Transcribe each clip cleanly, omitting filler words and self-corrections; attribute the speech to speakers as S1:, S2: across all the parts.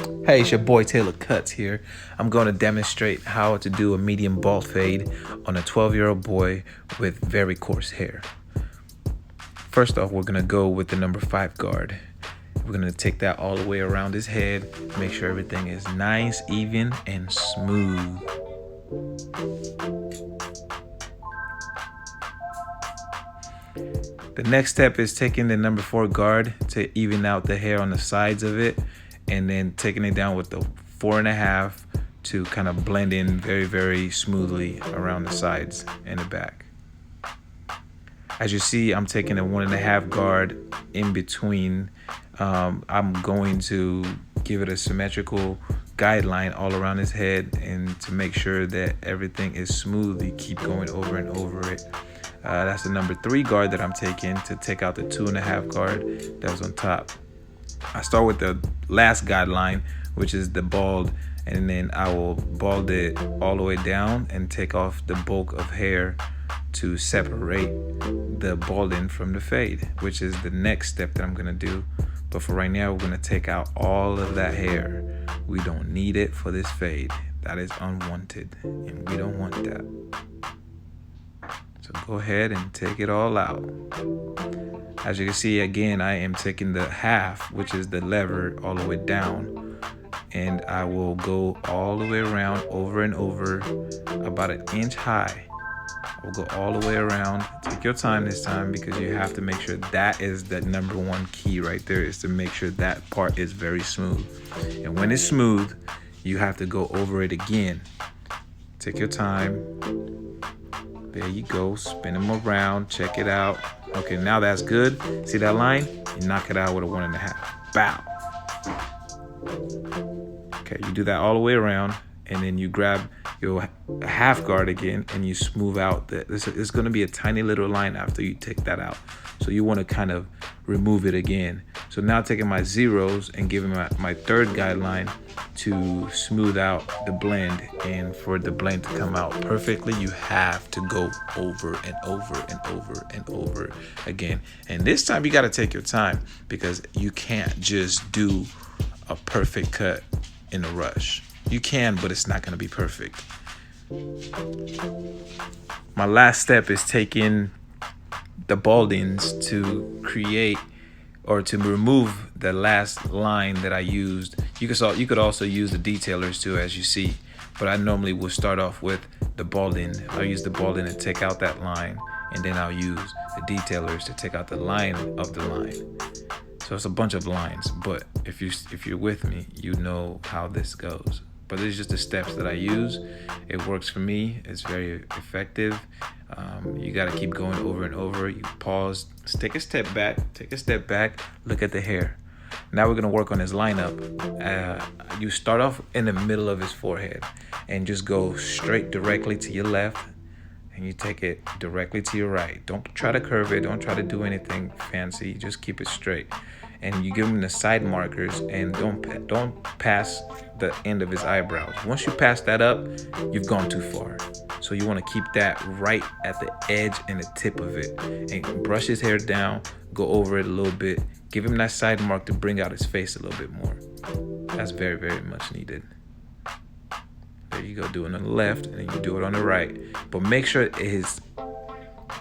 S1: Hey, it's your boy Taylorcutz here. I'm going to demonstrate how to do a medium bald fade on a 12-year-old boy with very coarse hair. First off, we're going to go with the number 5 guard. We're going to take that all the way around his head, make sure everything is nice, even, and smooth. The next step is taking the number 4 guard to even out the hair on the sides of it, and then taking it down with the 4.5 to kind of blend in very, very smoothly around the sides and the back. As you see, I'm taking a 1.5 guard in between. I'm going to give it a symmetrical guideline all around his head, and to make sure that everything is smooth, you keep going over and over it. That's the number 3 guard that I'm taking to take out the 2.5 guard that was on top. I start with the last guideline, which is the bald, and then I will bald it all the way down and take off the bulk of hair to separate the balding from the fade, which is the next step that I'm gonna do. But for right now, we're gonna take out all of that hair. We don't need it for this fade. That is unwanted, and we don't want that. So go ahead and take it all out. As you can see, again, I am taking the half, which is the lever, all the way down, and I will go all the way around, over and over, about 1 inch high. I'll go all the way around. Take your time this time, because you have to make sure that is the number 1 key right there, is to make sure that part is very smooth. And when it's smooth, you have to go over it again. Take your time. There you go. Spin them around. Check it out. Okay, now that's good. See that line? You knock it out with a 1.5. Bow. Okay, you do that all the way around, and then you grab your half guard again, and you smooth out it's going to be a tiny little line after you take that out. So you want to kind of remove it again. So now taking my zeros and giving my 3rd guideline to smooth out the blend, and for the blend to come out perfectly, you have to go over and over and over and over again. And this time you got to take your time, because you can't just do a perfect cut in a rush. You can, but it's not going to be perfect. My last step is taking the baldings to create, or to remove, the last line that I used. You could also use the detailers too, as you see, but I normally will start off with the balding. I'll use the balding to take out that line, and then I'll use the detailers to take out the line of the line. So it's a bunch of lines, but if you're with me, you know how this goes. But these are just the steps that I use. It works for me. It's very effective. You got to keep going over and over. You pause, take a step back, look at the hair. Now we're going to work on his lineup. You start off in the middle of his forehead and just go straight directly to your left, and you take it directly to your right. Don't try to curve it. Don't try to do anything fancy. Just keep it straight. And you give him the side markers, and don't pass the end of his eyebrows. Once you pass that up, you've gone too far. So you want to keep that right at the edge and the tip of it, and brush his hair down, go over it a little bit, give him that side mark to bring out his face a little bit more. That's very, very much needed. There you go. Do it on the left, and then you do it on the right, but make sure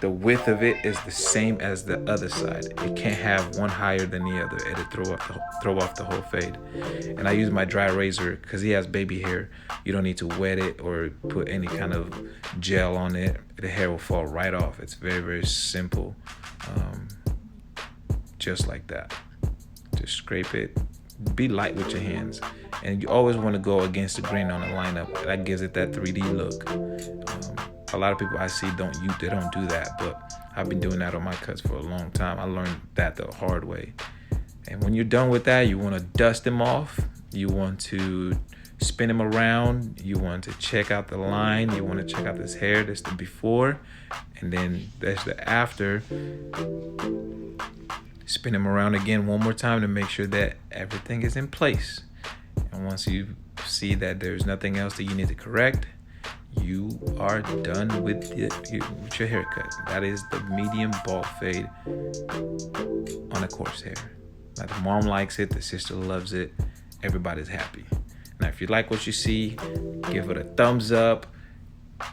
S1: the width of it is the same as the other side. It can't have one higher than the other. It'll throw off the whole fade. And I use my dry razor, because he has baby hair. You don't need to wet it or put any kind of gel on it. The hair will fall right off. It's very, very simple. Just like that. Just scrape it. Be light with your hands. And you always want to go against the grain on the lineup. That gives it that 3D look. A lot of people I see don't do that, but I've been doing that on my cuts for a long time. I learned that the hard way. And when you're done with that, you want to dust them off. You want to spin them around. You want to check out the line. You want to check out this hair. That's the before, and then that's the after. Spin them around again one more time to make sure that everything is in place. And once you see that there's nothing else that you need to correct, you are done with your haircut. That is the medium bald fade on a coarse hair. Now, the mom likes it, the sister loves it, everybody's happy. Now, if you like what you see, give it a thumbs up,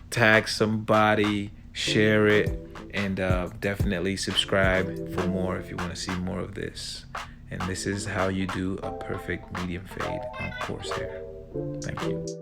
S1: tag somebody, share it, and definitely subscribe for more if you want to see more of this. And this is how you do a perfect medium fade on Corsair. Thank you.